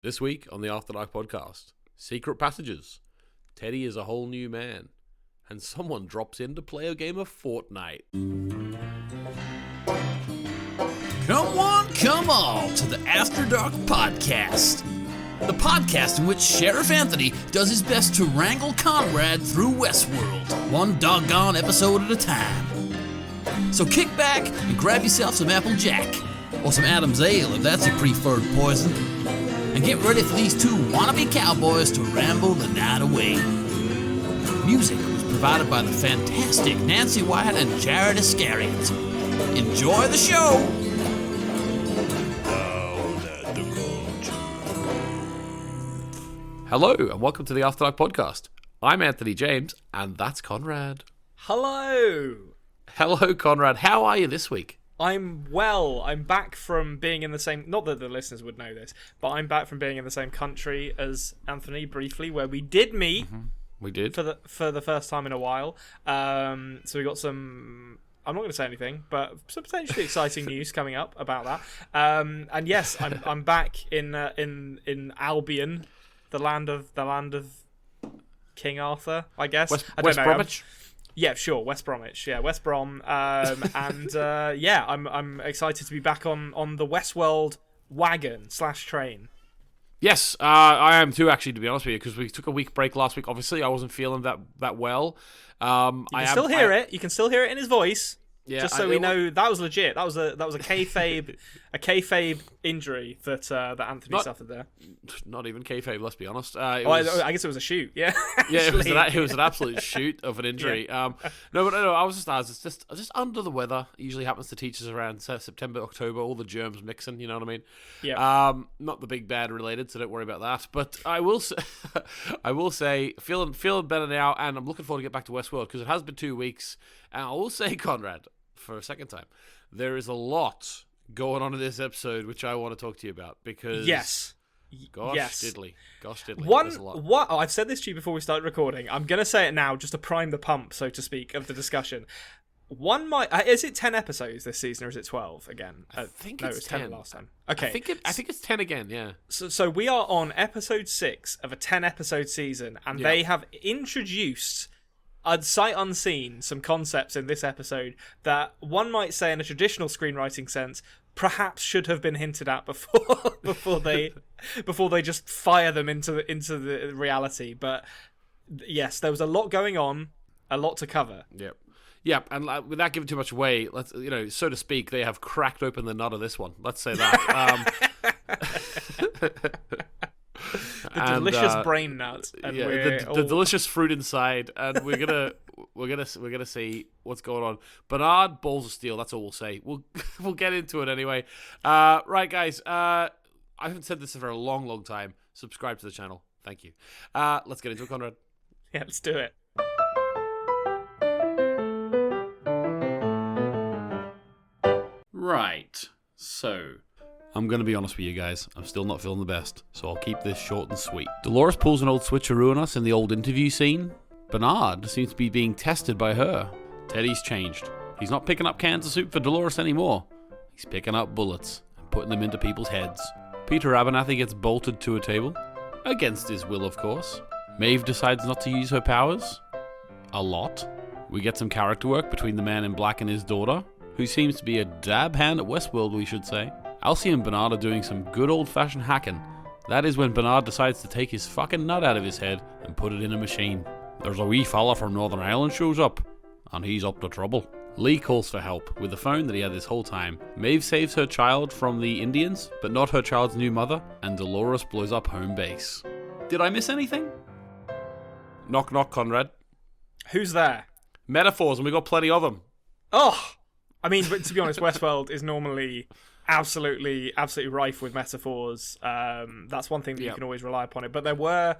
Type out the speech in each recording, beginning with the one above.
This week on the After Dark podcast, secret passages, Teddy is a whole new man, and someone drops in to play a game of Fortnite. Come on to the After Dark podcast. The podcast in which Sheriff Anthony does his best to wrangle Konrad through Westworld, one doggone episode at a time. So kick back and grab yourself some Apple Jack, or some Adam's Ale if that's your preferred poison, and get ready for these two wannabe cowboys to ramble the night away. Music was provided by the fantastic Nancy Wyatt and Jared Iscariot. Enjoy the show! Hello, and welcome to the After Dark podcast. I'm Anthony James, and that's Konrad. Hello! Hello, Konrad. How are you this week? I'm well. I'm back from being in the same... Not that the listeners would know this, but I'm back from being in the same country as Anthony briefly, where we did meet. Mm-hmm. We did. For the first time in a while. So we got some... I'm not going to say anything, but some potentially exciting news coming up about that. And yes, I'm back in Albion, the land of King Arthur, I guess. West Bromwich? Yeah, sure, West Bromwich. Yeah, West Brom. I'm excited to be back on the Westworld wagon/train. Yes, I am too, actually, to be honest with you, because we took a week break last week. Obviously, I wasn't feeling that well. You can still hear it. You can still hear it in his voice. Yeah, just so we know that was legit. That was a kayfabe injury that Anthony suffered there. Not even kayfabe, let's be honest. I guess it was a shoot. Yeah, yeah, it was an absolute shoot of an injury. Yeah. No, I was just under the weather. It usually happens to teachers around September, October. All the germs mixing. You know what I mean? Yeah. Not the big bad related, so don't worry about that. But I will say, feeling better now, and I'm looking forward to get back to Westworld because it has been 2 weeks. And I will say, Konrad, for a second time, there is a lot going on in this episode which I want to talk to you about because gosh diddly. I've said this to you before we started recording. I'm gonna say it now just to prime the pump, so to speak, of the discussion. Is it 10 episodes this season, or is it 12 again? I think it was 10 last time. Okay, I think it's 10 again. Yeah. So we are on episode 6 of a 10 episode season, and they have introduced, sight unseen, some concepts in this episode that one might say, in a traditional screenwriting sense, perhaps should have been hinted at before they just fire them into the reality. But yes, there was a lot going on, a lot to cover. Yep, and without giving too much away, let's so to speak, they have cracked open the nut of this one. Let's say that. Delicious brain nut, and the delicious fruit inside, and we're gonna see what's going on. Bernard, balls of steel. That's all we'll say. We'll get into it anyway. Right, guys. I haven't said this for a long time. Subscribe to the channel. Thank you. Let's get into it, Konrad. Yeah, let's do it. Right. So, I'm going to be honest with you guys. I'm still not feeling the best, so I'll keep this short and sweet. Dolores pulls an old switcheroo on us in the old interview scene. Bernard seems to be being tested by her. Teddy's changed. He's not picking up cans of soup for Dolores anymore. He's picking up bullets and putting them into people's heads. Peter Abernathy gets bolted to a table. Against his will, of course. Maeve decides not to use her powers. A lot. We get some character work between the man in black and his daughter, who seems to be a dab hand at Westworld, we should say. Elsie and Bernard are doing some good old-fashioned hacking. That is when Bernard decides to take his fucking nut out of his head and put it in a machine. There's a wee fella from Northern Ireland shows up, and he's up to trouble. Lee calls for help with the phone that he had this whole time. Maeve saves her child from the Indians, but not her child's new mother, and Dolores blows up home base. Did I miss anything? Knock knock, Konrad. Who's there? Metaphors, and we got plenty of them. Oh! I mean, but to be honest, Westworld is normally absolutely rife with metaphors. That's one thing that you can always rely upon it. But there were...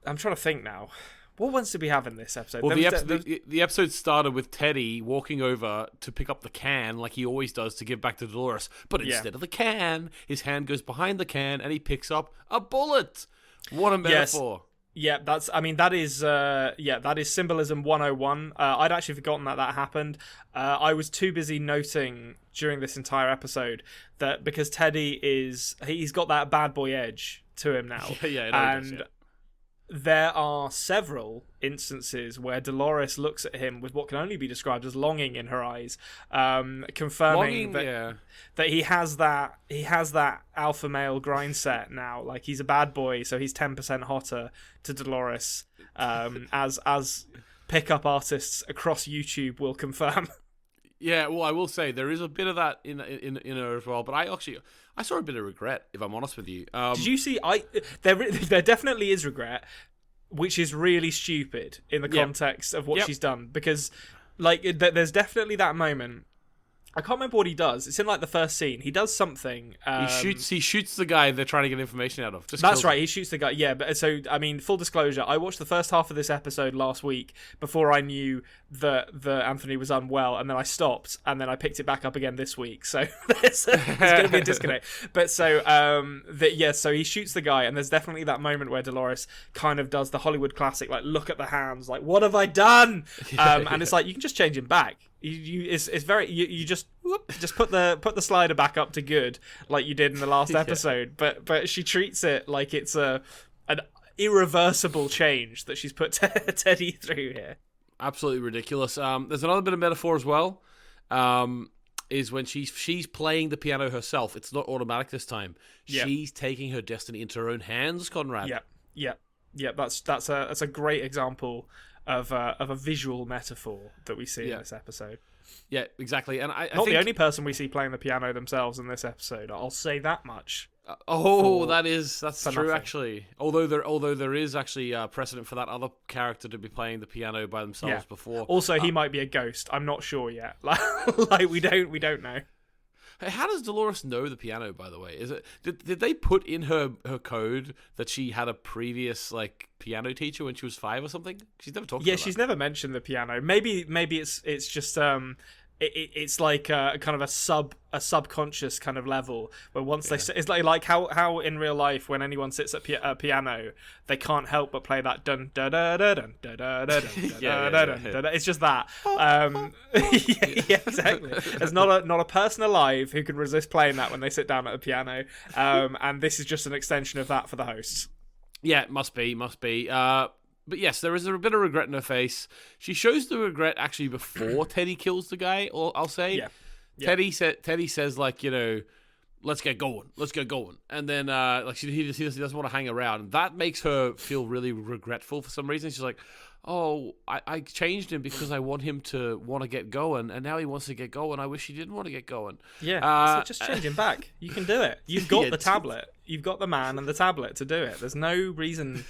I'm trying to think now. What ones did we have in this episode? Well, the episode started with Teddy walking over to pick up the can, like he always does, to give back to Dolores. But instead of the can, his hand goes behind the can and he picks up a bullet. What a metaphor. Yeah, that is symbolism 101. I'd actually forgotten that happened. I was too busy noting during this entire episode that because Teddy he's got that bad boy edge to him now. Yeah. There are several instances where Dolores looks at him with what can only be described as longing in her eyes, confirming that he has that alpha male grind set now. Like, he's a bad boy, so he's 10% hotter to Dolores, as pickup artists across YouTube will confirm. Yeah, well, I will say there is a bit of that in her as well, but I saw a bit of regret, if I'm honest with you. Did you see? There definitely is regret, which is really stupid in the context of what she's done, because there's definitely that moment. I can't remember what he does. It's in like the first scene. He does something. He shoots the guy they're trying to get information out of. That's right. He shoots the guy. Yeah, but so I mean, full disclosure, I watched the first half of this episode last week before I knew that Anthony was unwell, and then I stopped, and then I picked it back up again this week. So there's going to be a disconnect. But so so he shoots the guy, and there's definitely that moment where Dolores kind of does the Hollywood classic, like, look at the hands, like, what have I done? And it's like, you can just change him back. You just put the slider back up to good, like you did in the last episode. But she treats it like it's an irreversible change that she's put Teddy through here. Absolutely ridiculous. There's another bit of metaphor as well. Is when she's playing the piano herself. It's not automatic this time. Yep. She's taking her destiny into her own hands, Konrad. Yeah. That's a great example of a visual metaphor that we see in this episode. Yeah, exactly. And I not think the only person we see playing the piano themselves in this episode. I'll say that much. That's true, nothing. Actually. Although there is actually precedent for that other character to be playing the piano by themselves before. Also, he might be a ghost. I'm not sure yet. Like we don't know. Hey, how does Dolores know the piano, by the way? Is it did they put in her code that she had a previous piano teacher when she was 5 or something? She's never talked about that. She's never mentioned the piano. Maybe it's just it's like kind of a subconscious kind of level where once they it's like how in real life when anyone sits at a piano they can't help but play that dun da da da dun da da da dun. It's just that. Yeah, exactly. There's not a person alive who can resist playing that when they sit down at a piano. And this is just an extension of that for the hosts. Yeah, it must be. But yes, there is a bit of regret in her face. She shows the regret actually before Teddy kills the guy, or I'll say. Yeah. Teddy says, let's get going. And then he doesn't want to hang around. That makes her feel really regretful for some reason. She's like, oh, I changed him because I want him to want to get going, and now he wants to get going. I wish he didn't want to get going. Yeah, so just change him back. You can do it. You've got the tablet. You've got the man and the tablet to do it. There's no reason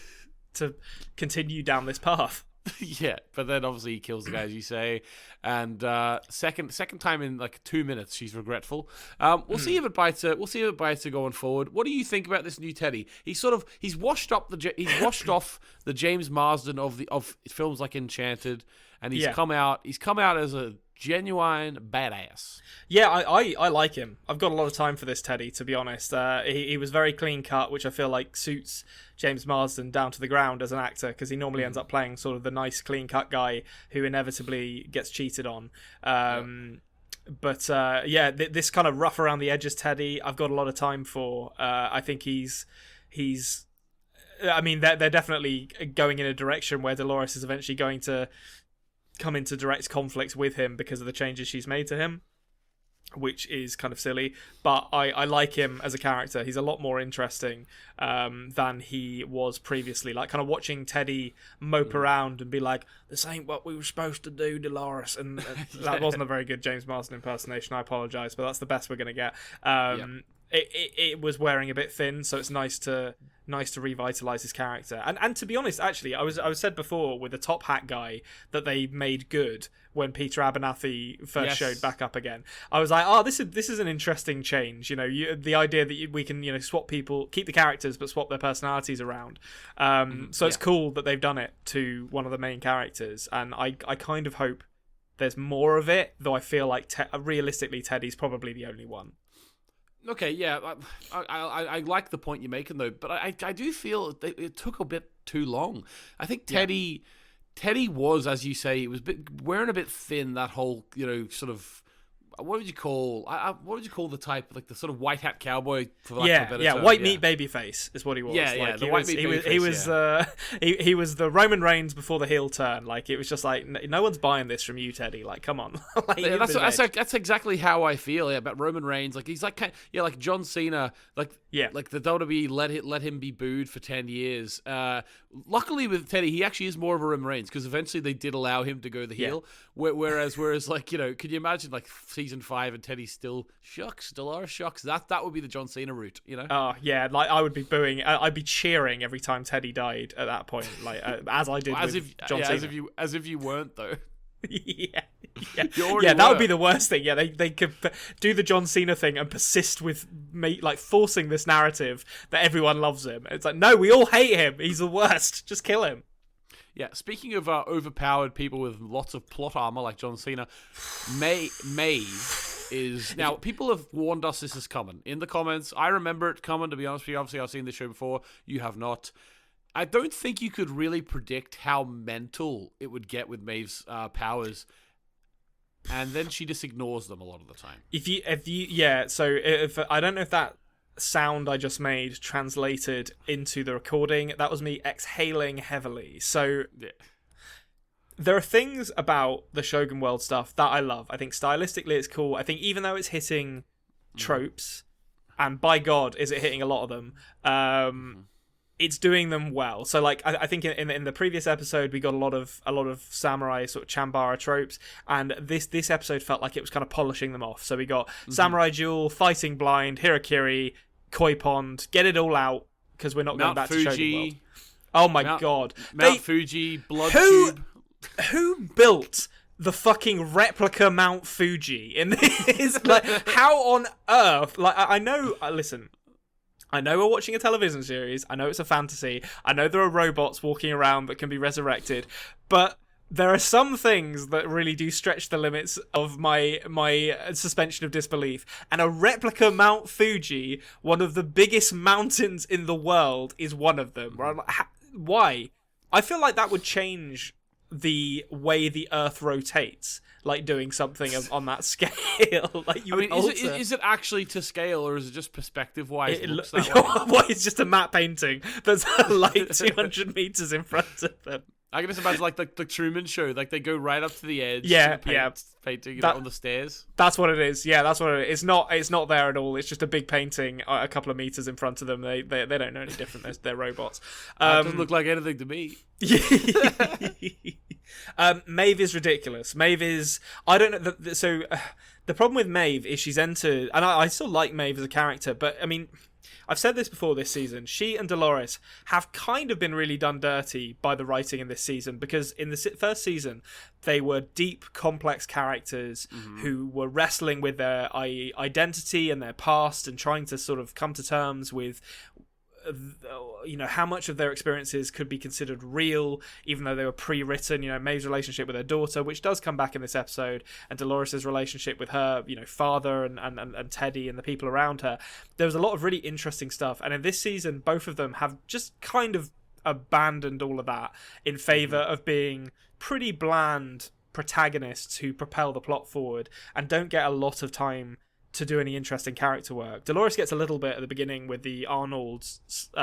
to continue down this path. Yeah, but then obviously he kills the guy, as you say, and second time in 2 minutes, she's regretful. We'll see if it bites her. We'll see if it bites her going forward. What do you think about this new Teddy? He's washed off the James Marsden of films like Enchanted, and he's come out as a genuine badass. Yeah, I like him. I've got a lot of time for this Teddy, to be honest. He was very clean cut, which I feel like suits James Marsden down to the ground as an actor, because he normally ends up playing sort of the nice clean cut guy who inevitably gets cheated on. But this kind of rough around the edges Teddy, I've got a lot of time for. I think he's I mean, they're definitely going in a direction where Dolores is eventually going to come into direct conflict with him because of the changes she's made to him, which is kind of silly. But I like him as a character. He's a lot more interesting than he was previously. Like, kind of watching Teddy mope around and be like, this ain't what we were supposed to do, Dolores. And that wasn't a very good James Marsden impersonation. I apologise, but that's the best we're going to get. It was wearing a bit thin, so it's nice to revitalize his character. And to be honest, actually, I was said before with the top hat guy that they made good when Peter Abernathy first showed back up again. I was like, oh, this is an interesting change. The idea that we can swap people, keep the characters, but swap their personalities around. So it's cool that they've done it to one of the main characters, and I kind of hope there's more of it. Though I feel like realistically, Teddy's probably the only one. Okay, yeah, I like the point you're making though, but I do feel it took a bit too long. I think Teddy was, as you say, it was wearing a bit thin. That whole sort of. What would you call the type, like the sort of white hat cowboy? For lack of a better term. White meat babyface is what he was. The white meat babyface. He was the Roman Reigns before the heel turn. Like, it was just like, no one's buying this from you, Teddy. Like, come on. Like, that's exactly how I feel about Roman Reigns. Like, he's like like John Cena. Like the WWE let him be booed for 10 years. Luckily with Teddy, he actually is more of a Roman Reigns, because eventually they did allow him to go the heel. Whereas like, could you imagine like season 5 and Teddy still shucks, Dolores shucks? That would be the John Cena route, Oh yeah, like I would be booing. I'd be cheering every time Teddy died at that point, like as I did with John Cena. As if you weren't though. That would be the worst thing. Yeah, they could do the John Cena thing and persist with like forcing this narrative that everyone loves him. It's like, no, we all hate him. He's the worst. Just kill him. Yeah, speaking of overpowered people with lots of plot armor like John Cena, Maeve is... Now, people have warned us this is coming. In the comments, I remember it coming, to be honest with you. Obviously, I've seen this show before. You have not. I don't think you could really predict how mental it would get with Maeve's powers, and then she just ignores them a lot of the time. If I don't know if that sound I just made translated into the recording. That was me exhaling heavily. So there are things about the Shogun World stuff that I love. I think stylistically it's cool. I think even though it's hitting tropes, and by God, is it hitting a lot of them, it's doing them well. So like I think in the previous episode we got a lot of samurai sort of chambara tropes, and this episode felt like it was kind of polishing them off. So we got samurai duel, fighting blind, harakiri, koi pond, get it all out, because we're not going back to Shogun World. Oh my God. Mount Fuji, blood tube. Who built the fucking replica Mount Fuji in this? Like, how on earth? Like, I know, listen, I know we're watching a television series. I know it's a fantasy. I know there are robots walking around that can be resurrected. But there are some things that really do stretch the limits of my suspension of disbelief. And a replica Mount Fuji, one of the biggest mountains in the world, is one of them. Why? I feel like that would change the way the Earth rotates, like doing something on that scale. Like, is it actually to scale, or is it just perspective-wise? It looks that way? Well, it's just a matte painting that's like 200 meters in front of them. I can just imagine like the Truman Show, like they go right up to the edge. Painting on the stairs. That's what it is. Yeah, that's what it is. It's not there at all. It's just a big painting a couple of meters in front of them. They don't know any different. They're robots. It doesn't look like anything to me. Maeve is ridiculous. Maeve is... I don't know... the problem with Maeve is she's entered... And I still like Maeve as a character, but I mean... I've said this before this season. She and Dolores have kind of been really done dirty by the writing in this season, because in the first season, they were deep, complex characters who were wrestling with their identity and their past and trying to sort of come to terms with how much of their experiences could be considered real, even though they were pre-written. Maeve's relationship with her daughter, which does come back in this episode, and Dolores' relationship with her father and Teddy and the people around her. There was a lot of really interesting stuff, and in this season both of them have just kind of abandoned all of that in favor of being pretty bland protagonists who propel the plot forward and don't get a lot of time to do any interesting character work. Dolores gets a little bit at the beginning with the Arnold /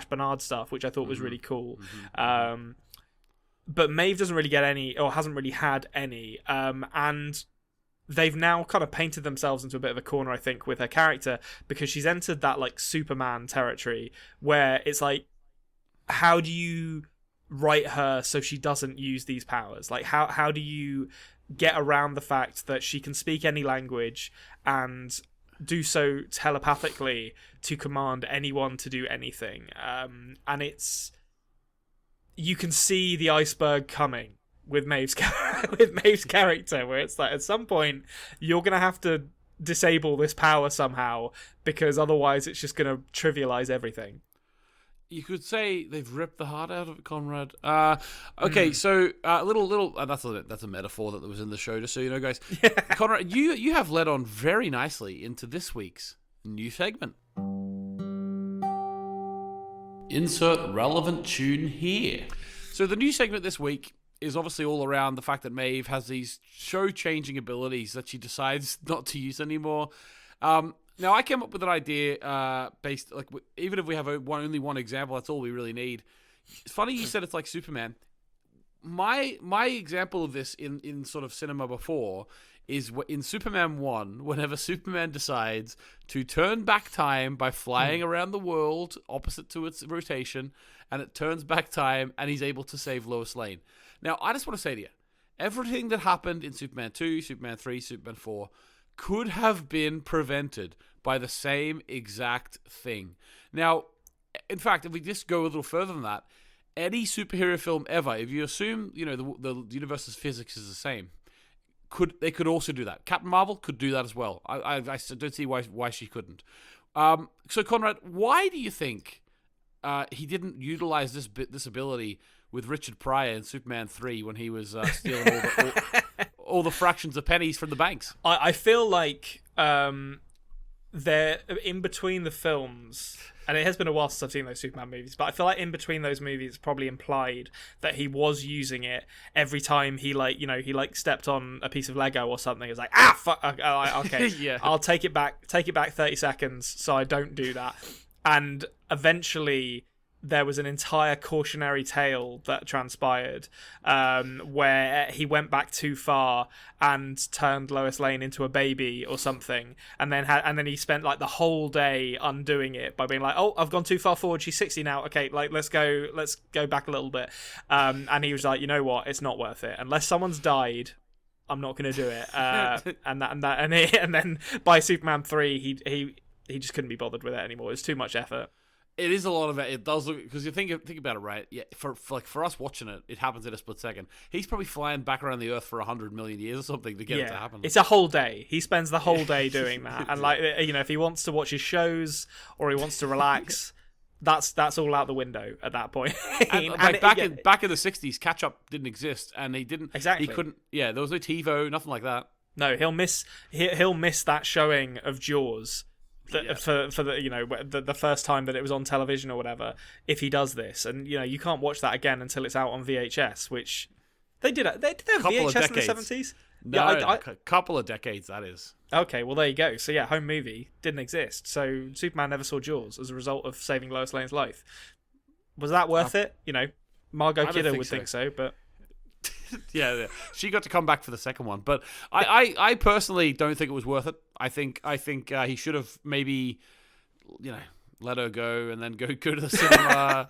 Bernard stuff, which I thought was really cool. But Maeve doesn't really get any, or hasn't really had any. And they've now kind of painted themselves into a bit of a corner, I think, with her character, because she's entered that like Superman territory where it's like, how do you write her so she doesn't use these powers? Like, how do you get around the fact that she can speak any language and do so telepathically to command anyone to do anything? And you can see the iceberg coming with Maeve's character, where it's like, at some point you're gonna have to disable this power somehow, because otherwise it's just gonna trivialize everything. You could say they've ripped the heart out of it, Konrad. Okay, so that's a metaphor that was in the show, just so you know, guys. Konrad, you have led on very nicely into this week's New segment. Insert relevant tune here. So the new segment this week is obviously all around the fact that Maeve has these show-changing abilities that she decides not to use anymore. Now, I came up with an idea based, like, even if we have only one example, that's all we really need. It's funny you said it's like Superman. My example of this in sort of cinema before is in Superman 1, whenever Superman decides to turn back time by flying around the world opposite to its rotation, and it turns back time, and he's able to save Lois Lane. Now, I just want to say to you, everything that happened in Superman 2, Superman 3, Superman 4 could have been prevented by the same exact thing. Now, in fact, if we just go a little further than that, any superhero film ever, if you assume, the universe's physics is the same, they could also do that. Captain Marvel could do that as well. I don't see why she couldn't. So, Konrad, why do you think he didn't utilize this ability with Richard Pryor in Superman 3 when he was stealing all the fractions of pennies from the banks? I feel like they're in between the films, and it has been a while since I've seen those Superman movies, but I feel like in between those movies it's probably implied that he was using it every time he stepped on a piece of Lego or something. It's like, fuck, okay, yeah. I'll take it back 30 seconds so I don't do that. And eventually there was an entire cautionary tale that transpired where he went back too far and turned Lois Lane into a baby or something, and then he spent like the whole day undoing it by being like, oh, I've gone too far forward, she's 60 now, okay, like let's go back a little bit, and he was like, you know what, it's not worth it unless someone's died. I'm not going to do it, and then by Superman 3 he just couldn't be bothered with it anymore. It's too much effort. It is a lot of it. It does look, because you think about it, right? Yeah, for us watching it, it happens in a split second. He's probably flying back around the Earth for 100 million years or something to get it to happen. It's a whole day. He spends the whole day doing that, and if he wants to watch his shows or he wants to relax, that's all out the window at that point. back in the 60s, catch up didn't exist, and he didn't exactly. He couldn't. Yeah, there was no TiVo, nothing like that. No, he'll miss that showing of Jaws. For the first time that it was on television or whatever, if he does this, and you can't watch that again until it's out on VHS, which they did have VHS in the 70s. No, a couple of decades, that is. Okay, well there you go. So yeah, home movie didn't exist, so Superman never saw Jaws as a result of saving Lois Lane's life. Was that worth it? Margot Kidder would think so, but yeah, she got to come back for the second one, but I personally don't think it was worth it. I think he should have maybe, let her go and then go to the cinema.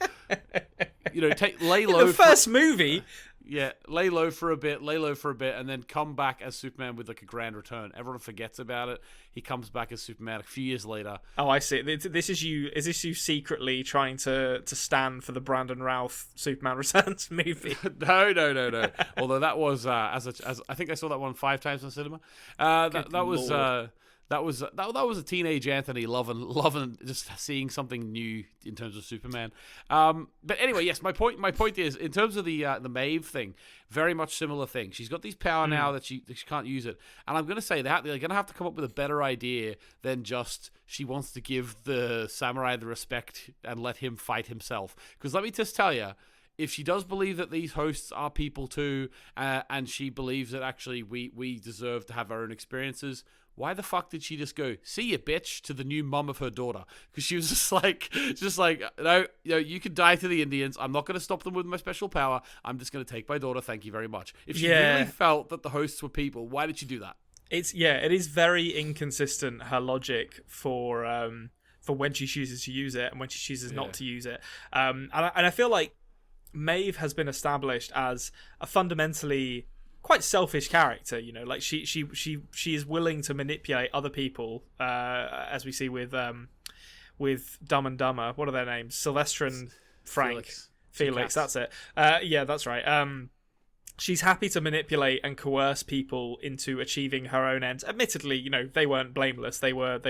Lay low. In the first movie. Yeah, lay low for a bit, and then come back as Superman with like a grand return. Everyone forgets about it. He comes back as Superman a few years later. Oh, I see. This is you. Is this you secretly trying to stand for the Brandon Routh Superman Returns movie? No. Although that was as I think I saw that one 5 times in the cinema. That was a teenage Anthony loving just seeing something new in terms of Superman. But anyway, yes, my point is, in terms of the Maeve thing, very much similar thing. She's got these power now that she can't use it, and I'm going to say that they're going to have to come up with a better idea than just she wants to give the samurai the respect and let him fight himself. Because let me just tell you, if she does believe that these hosts are people too, and she believes that actually we deserve to have our own experiences, why the fuck did she just go, see you, bitch, to the new mum of her daughter? Because she was just like, no, you can die to the Indians. I'm not going to stop them with my special power. I'm just going to take my daughter. Thank you very much. If she really felt that the hosts were people, why did she do that? It is very inconsistent, her logic for when she chooses to use it and when she chooses not to use it. And I feel like Maeve has been established as a fundamentally quite selfish character, like she is willing to manipulate other people, as we see with Dumb and Dumber. What are their names? Sylvester and Frank. Felix, that's it. Yeah, that's right. She's happy to manipulate and coerce people into achieving her own ends. Admittedly, they weren't blameless. They were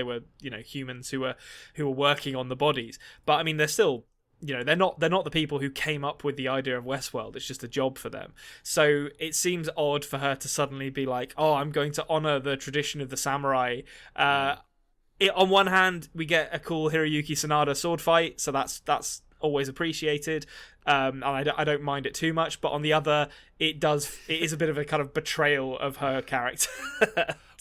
humans who were working on the bodies. But I mean, they're still, they're not the people who came up with the idea of Westworld. It's just a job for them. So it seems odd for her to suddenly be like, oh, I'm going to honor the tradition of the samurai, on one hand, we get a cool Hiroyuki Sanada sword fight, so that's always appreciated, and I don't mind it too much. But on the other, it is a bit of a kind of betrayal of her character.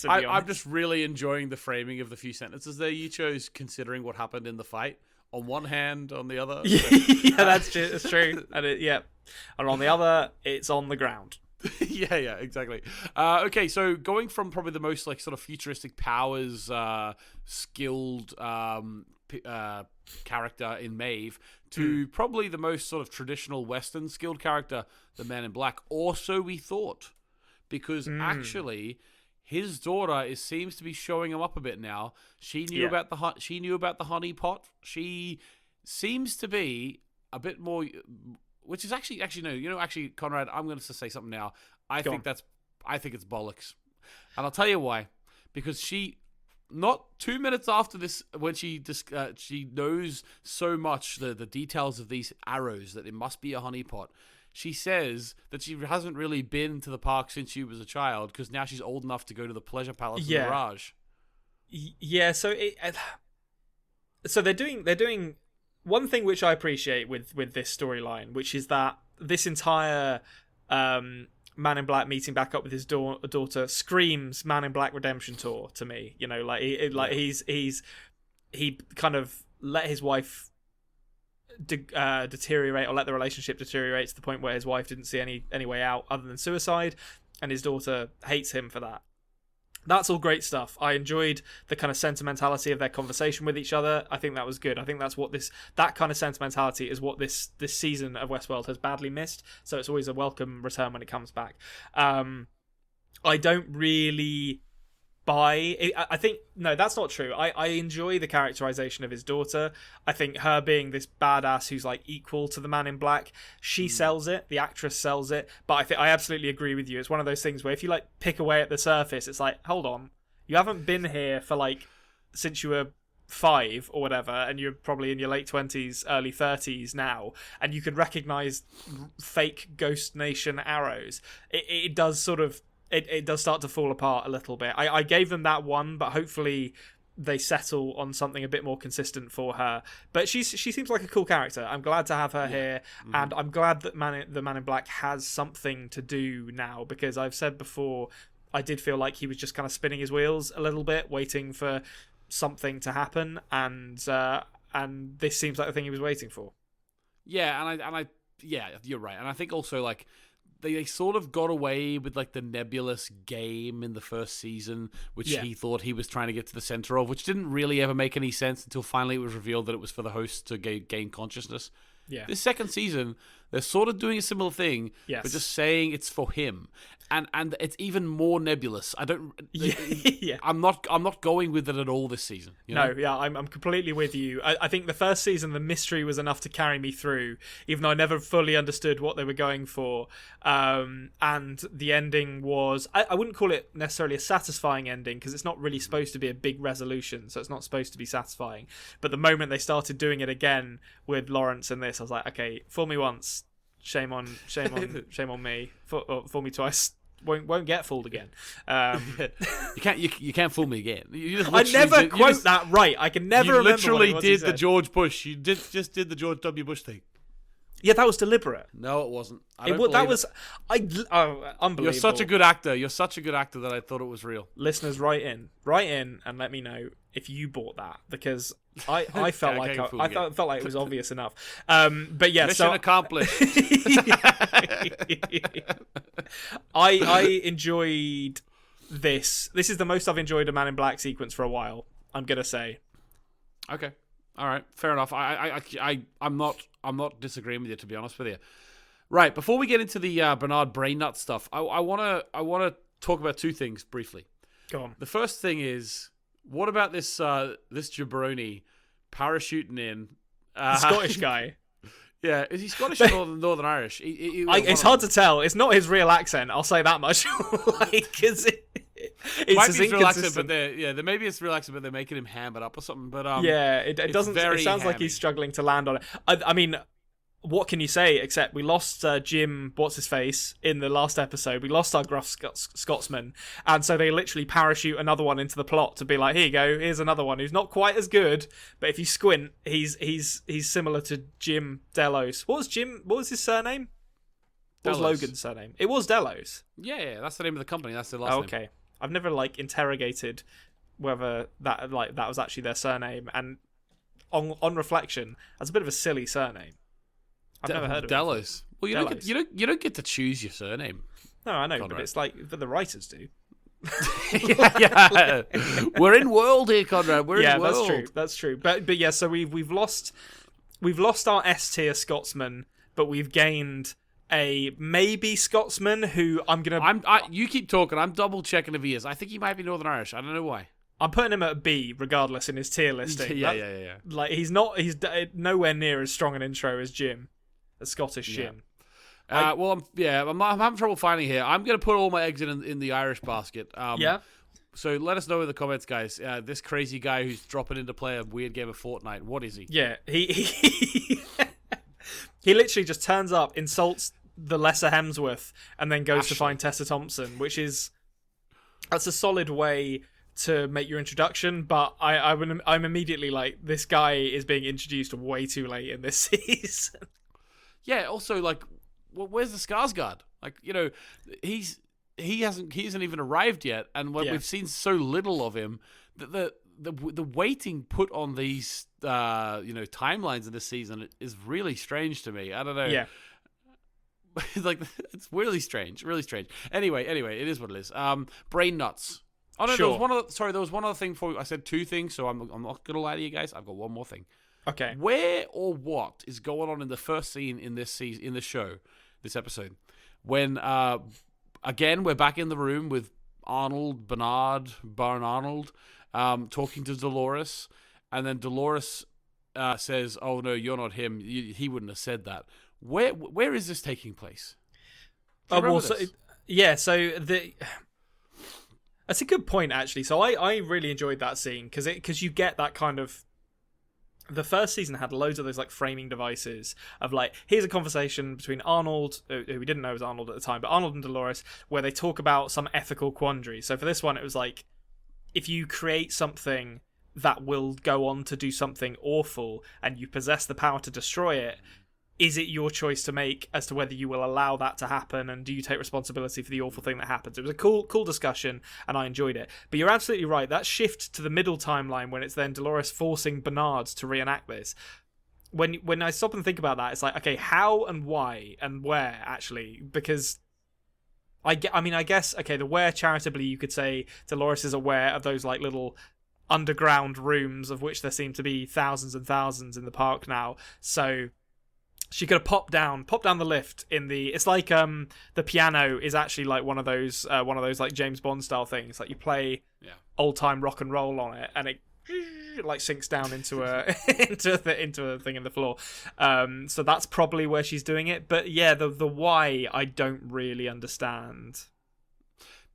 I'm just really enjoying the framing of the few sentences there you chose, considering what happened in the fight. On one hand, on the other, yeah, that's true, and and on the other, it's on the ground. yeah, exactly. Okay, so going from probably the most like sort of futuristic powers, skilled character in Maeve to probably the most sort of traditional Western skilled character, the Man in Black. Or so we thought, because actually, his daughter seems to be showing him up a bit now. She knew about the honey pot. She seems to be a bit more. Which is actually no. Konrad, I'm going to say something now. I think it's bollocks, and I'll tell you why. Because she, not 2 minutes after this, when she knows so much the details of these arrows that it must be a honeypot. She says that she hasn't really been to the park since she was a child because now she's old enough to go to the pleasure palace in Mirage. Yeah. So they're doing. One thing which I appreciate with this storyline, which is that this entire Man in Black meeting back up with his daughter screams Man in Black redemption tour to me. You know, he kind of let his wife deteriorate, or let the relationship deteriorate to the point where his wife didn't see any way out other than suicide, and his daughter hates him for that. That's all great stuff. I enjoyed the kind of sentimentality of their conversation with each other. I think that was good. I think that's what that kind of sentimentality is what this season of Westworld has badly missed. So it's always a welcome return when it comes back. I don't really buy it. I think no, that's not true. I enjoy the characterization of his daughter. I think her being this badass who's like equal to the Man in Black, she sells it. The actress sells it. But I absolutely agree with you. It's one of those things where if you like pick away at the surface, it's like, hold on, you haven't been here for like since you were 5 or whatever, and you're probably in your late 20s, early 30s now, and you can recognize fake Ghost Nation arrows. It does sort of. It does start to fall apart a little bit. I gave them that one, but hopefully they settle on something a bit more consistent for her. But she seems like a cool character. I'm glad to have her here, and I'm glad that the Man in Black has something to do now, because I've said before, I did feel like he was just kind of spinning his wheels a little bit, waiting for something to happen, and this seems like the thing he was waiting for. Yeah, and I you're right, and I think also like. They sort of got away with like the nebulous game in the first season, which he thought he was trying to get to the center of, which didn't really ever make any sense until finally it was revealed that it was for the host to gain consciousness. Yeah. This second season, they're sort of doing a similar thing, but just saying it's for him, and it's even more nebulous. I don't. I'm not going with it at all this season. You know? No, yeah, I'm completely with you. I think the first season, the mystery was enough to carry me through, even though I never fully understood what they were going for. And the ending was, I wouldn't call it necessarily a satisfying ending, because it's not really supposed to be a big resolution, so it's not supposed to be satisfying. But the moment they started doing it again with Lawrence and this, I was like, okay, fool me once, shame on me. Fool me twice, won't get fooled again. You can't fool me again. I never quote that right. I can never remember. You literally did the George Bush. You just did the George W. Bush thing. Yeah, that was deliberate. No, it wasn't. Unbelievable. You're such a good actor. That I thought it was real. Listeners, write in and let me know if you bought that, because I felt like I felt like it was obvious enough. But yeah, mission accomplished. I enjoyed this. This is the most I've enjoyed a Man in Black sequence for a while, I'm gonna say. Okay. All right, fair enough. I'm not disagreeing with you, to be honest with you. Right, before we get into the Bernard Brainut stuff, I wanna talk about two things briefly. Go on. The first thing is, what about this jabroni parachuting in? Scottish guy. Yeah, is he Scottish or Northern Irish? It's hard to tell. It's not his real accent. I'll say that much. Because it's might be his real accent, but maybe it's real accent, but they're making him ham it up or something. But it doesn't. It sounds like he's struggling to land on it. I mean, what can you say except we lost Jim, what's his face, in the last episode. We lost our gruff Scotsman, and so they literally parachute another one into the plot to be like, here you go, here's another one who's not quite as good, but if you squint, he's similar to Jim Delos. What was his surname? What was Logan's surname? It was Delos. Yeah, that's the name of the company. That's their last name. Okay. I've never interrogated whether that was actually their surname, and on reflection, that's a bit of a silly surname. I've never heard of Delos. it. Well, you don't get to choose your surname. No, I know, Konrad. but the writers do. yeah. We're in world here, Konrad. We're in world. That's true. But yeah, so we've lost our S tier Scotsman, but we've gained a maybe Scotsman who you keep talking. I'm double checking if he is. I think he might be Northern Irish. I don't know why. I'm putting him at a B regardless in his tier listing. Yeah. Like he's nowhere near as strong an intro as Jim, a Scottish Jim. I'm having trouble finding here. I'm going to put all my eggs in the Irish basket. So let us know in the comments, guys. This crazy guy who's dropping in to play a weird game of Fortnite. What is he? Yeah, he he literally just turns up, insults the lesser Hemsworth, and then goes to find Tessa Thompson, that's a solid way to make your introduction. But I'm immediately like, this guy is being introduced way too late in this season. Yeah. Also, like, where's the Skarsgard? Like, he hasn't even arrived yet, and we've seen so little of him that the weighting put on these timelines in this season is really strange to me. I don't know. Yeah. Like, it's really strange. Anyway, it is what it is. Brain nuts. Oh no, sure. There was one other thing for you. I said two things, so I'm not gonna lie to you guys. I've got one more thing. Okay. Where or what is going on in the first scene in this episode, when again we're back in the room with Barn Arnold, talking to Dolores, and then Dolores says, "Oh no, you're not him. He wouldn't have said that." Where is this taking place? That's a good point, actually. So I really enjoyed that scene because you get that kind of. The first season had loads of those like framing devices of like, here's a conversation between Arnold, who we didn't know was Arnold at the time, but Arnold and Dolores, where they talk about some ethical quandary. So for this one, it was like, if you create something that will go on to do something awful and you possess the power to destroy it, is it your choice to make as to whether you will allow that to happen, and do you take responsibility for the awful thing that happens? It was a cool discussion, and I enjoyed it. But you're absolutely right. That shift to the middle timeline, when it's then Dolores forcing Bernard to reenact this, when I stop and think about that, it's like, okay, how and why and where, actually? Because I guess, okay, the where, charitably, you could say Dolores is aware of those like little underground rooms, of which there seem to be thousands and thousands in the park now. So she could have popped down the lift in the. It's like the piano is actually like one of those like James Bond style things. Like you play old time rock and roll on it, and it like sinks down into a into a thing in the floor. So that's probably where she's doing it. But yeah, the why I don't really understand.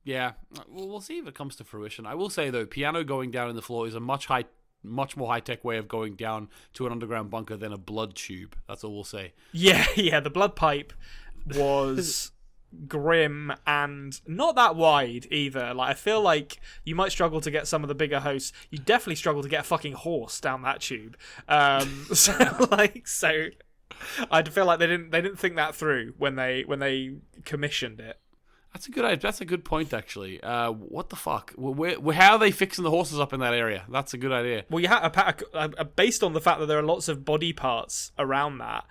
Yeah, well, we'll see if it comes to fruition. I will say though, piano going down in the floor is a much more high-tech way of going down to an underground bunker than a blood tube. That's all we'll say. Yeah, the blood pipe was grim and not that wide either. Like, I feel like you might struggle to get some of the bigger hosts. You definitely struggle to get a fucking horse down that tube. So I feel like they didn't think that through when they commissioned it. That's a good idea. That's a good point, actually. What the fuck? How are they fixing the horses up in that area? That's a good idea. Well, based on the fact that there are lots of body parts around that,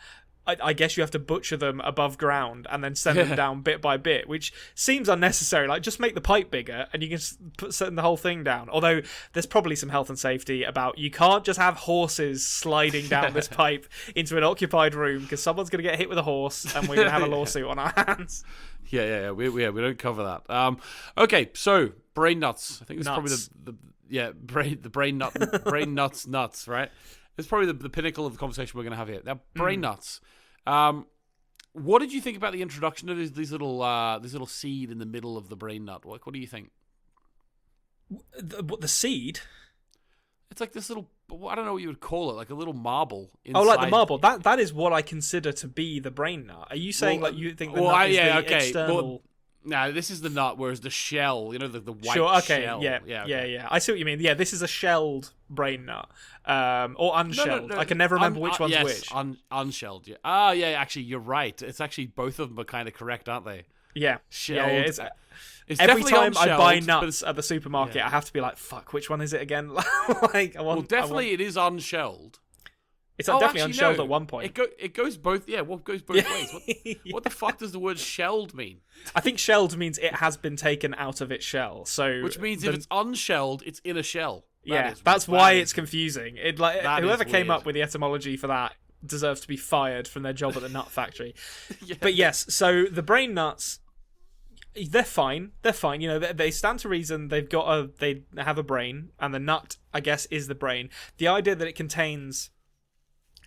I guess you have to butcher them above ground and then send them down bit by bit, which seems unnecessary. Like, just make the pipe bigger and you can send the whole thing down. Although there's probably some health and safety about, you can't just have horses sliding down this pipe into an occupied room, because someone's going to get hit with a horse and we're going to have a lawsuit on our hands. Yeah. We don't cover that. Okay, so brain nuts. I think it's probably the brain nuts, right? It's probably the pinnacle of the conversation we're going to have here. Now, brain nuts. What did you think about the introduction of this little seed in the middle of the brain nut? What do you think? The seed? It's like this little I don't know what you would call it, like a little marble inside. Oh, like the marble. That is what I consider to be the brain nut. Are you saying you think the nut is the external? No, this is the nut, whereas the shell, the white shell. Yeah. I see what you mean. Yeah, this is a shelled brain nut, or unshelled. I can never remember which one's which. Unshelled. Yeah. Yeah. Actually, you're right. It's actually both of them are kind of correct, aren't they? Yeah. Shelled. Yeah. It's every time I buy unshelled, nuts at the supermarket, I have to be like, "Fuck, which one is it again?" It is unshelled. It's definitely unshelled at one point. It goes both. Yeah, what goes both ways? What the fuck does the word shelled mean? I think shelled means it has been taken out of its shell. So which means if it's unshelled, it's in a shell. That's why it's confusing. Whoever came up with the etymology for that deserves to be fired from their job at the nut factory. Yeah. But yes, so the brain nuts, they're fine. They're fine. They stand to reason. They have a brain, and the nut, I guess, is the brain. The idea that it contains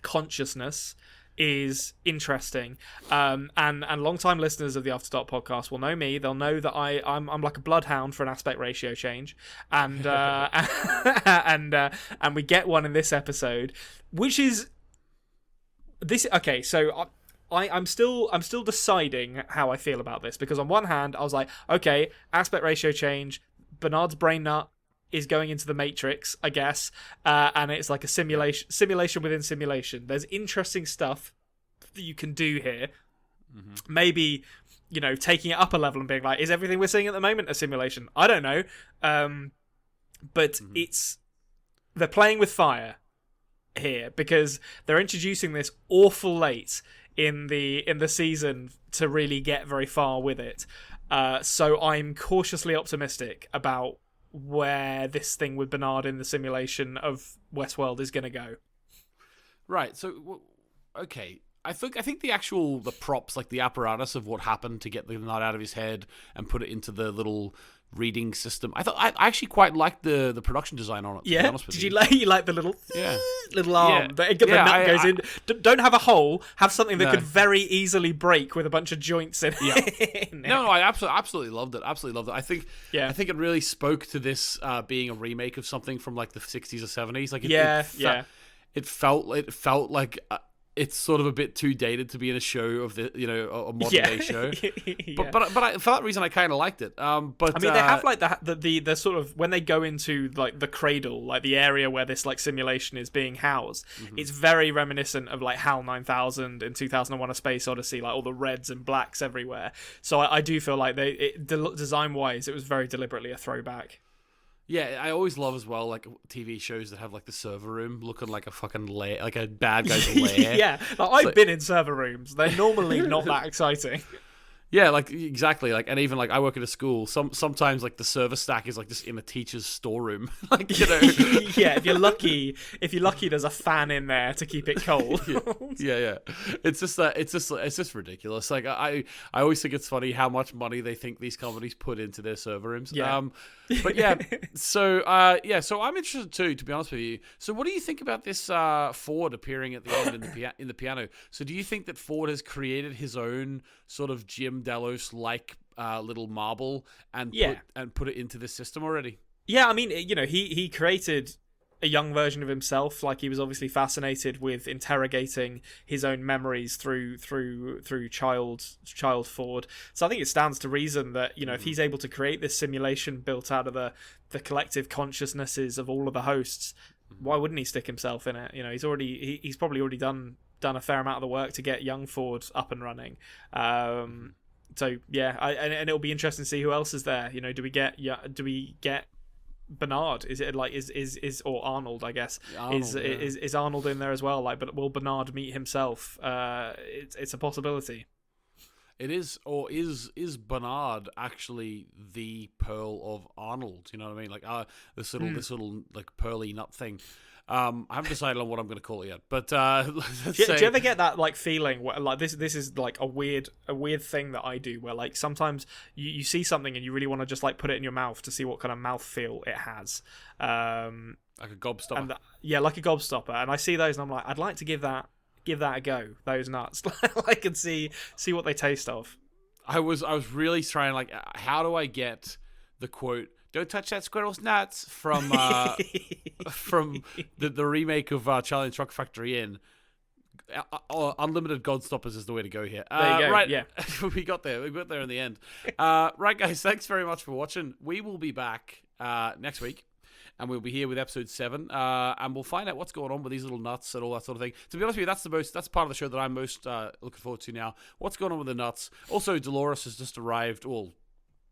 consciousness is interesting, and long-time listeners of the After Dark podcast will know me. They'll know that I'm like a bloodhound for an aspect ratio change, and and we get one in this episode, which is this. Okay, so I'm still deciding how I feel about this, because on one hand I was like, okay, aspect ratio change, Bernard's brain nut is going into the Matrix, I guess, and it's like a simulation within simulation. There's interesting stuff that you can do here. Mm-hmm. Maybe, taking it up a level and being like, is everything we're seeing at the moment a simulation? I don't know. But they're playing with fire here, because they're introducing this awful late in the season to really get very far with it. So I'm cautiously optimistic about where this thing with Bernard in the simulation of Westworld is going to go. Right. So, okay. I think the props, like the apparatus of what happened to get the nut out of his head and put it into the little reading system. I actually quite liked the production design on it. Yeah. To be honest with you like the little little arm that the nut goes in? Don't have a hole. Have something that could very easily break with a bunch of joints in it. Yeah. No, I absolutely loved it. Absolutely loved it. I think it really spoke to this being a remake of something from like the 60s or 70s. Like it felt like. It's sort of a bit too dated to be in a show of a modern day show. But for that reason, I kind of liked it. But I mean, they have like the sort of, when they go into like the cradle, like the area where this like simulation is being housed, it's very reminiscent of like HAL 9000 in 2001: A Space Odyssey, like all the reds and blacks everywhere. So I do feel like design wise, it was very deliberately a throwback. Yeah, I always love as well, like TV shows that have like the server room looking like a fucking lair, like a bad guy's lair. Yeah, I've been in server rooms. They're normally not that exciting. Yeah, like exactly. Like, and even like I work at a school. Sometimes like the server stack is like just in a teacher's storeroom. Like, Yeah, if you're lucky, there's a fan in there to keep it cold. yeah. It's just ridiculous. Like I always think it's funny how much money they think these companies put into their server rooms. Yeah. But yeah. So I'm interested too, to be honest with you. So what do you think about this Ford appearing at the end in the piano? So do you think that Ford has created his own sort of Jim Delos-like little marble and put it into the system already? Yeah, I mean, he created a young version of himself. Like, he was obviously fascinated with interrogating his own memories through child Ford. So I think it stands to reason that if he's able to create this simulation built out of the collective consciousnesses of all of the hosts, why wouldn't he stick himself in it? He's probably already done a fair amount of the work to get young Ford up and running. So yeah, and it'll be interesting to see who else is there. Do we get Bernard? Is it like is or Arnold? I guess is Arnold in there as well? Like, but will Bernard meet himself? It's a possibility. It is, or is Bernard actually the Pearl of Arnold? You know what I mean? Like this little like pearly nut thing. I haven't decided on what I'm going to call it yet, but do you ever get that like feeling where, like this is like a weird thing that I do, where like sometimes you see something and you really want to just like put it in your mouth to see what kind of mouthfeel it has, like a gobstopper. Like a gobstopper, and I see those and I'm like, I'd like to give that a go, those nuts. I can see what they taste of. I was really trying, like, how do I get the quote Don't touch that squirrel's nuts from the remake of Charlie and the Chocolate Factory Inn. Unlimited Godstoppers is the way to go here. There you go, right, yeah. we got there in the end. Right, guys, thanks very much for watching. We will be back next week, and we'll be here with episode 7, and we'll find out what's going on with these little nuts and all that sort of thing. To be honest with you, that's part of the show that I'm most looking forward to now. What's going on with the nuts? Also, Dolores has just arrived,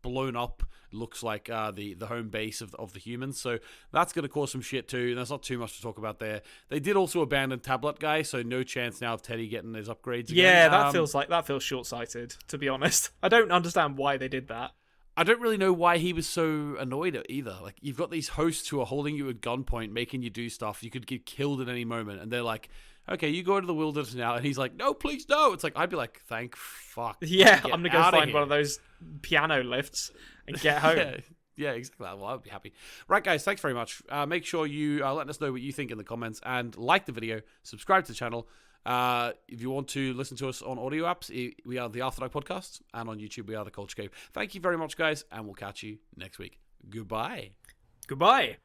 blown up, looks like the home base of the humans, so that's going to cause some shit too. There's not too much to talk about there. They did also abandon Tablet Guy, so no chance now of Teddy getting his upgrades again. Yeah, that feels short-sighted, to be honest. I don't understand why they did that. I don't really know why he was so annoyed either. Like, you've got these hosts who are holding you at gunpoint, making you do stuff. You could get killed at any moment, and they're like, okay, you go into the wilderness now. And he's like, no, please, no. It's like, I'd be like, thank fuck. Yeah, I'm going to go find here. one of those piano lifts and get home. Yeah, exactly. Well, I would be happy. Right, guys, thanks very much. Make sure you let us know what you think in the comments, and like the video, subscribe to the channel. If you want to listen to us on audio apps, we are the After Dark Podcast, and on YouTube, we are the Culture Cave. Thank you very much, guys, and we'll catch you next week. Goodbye. Goodbye.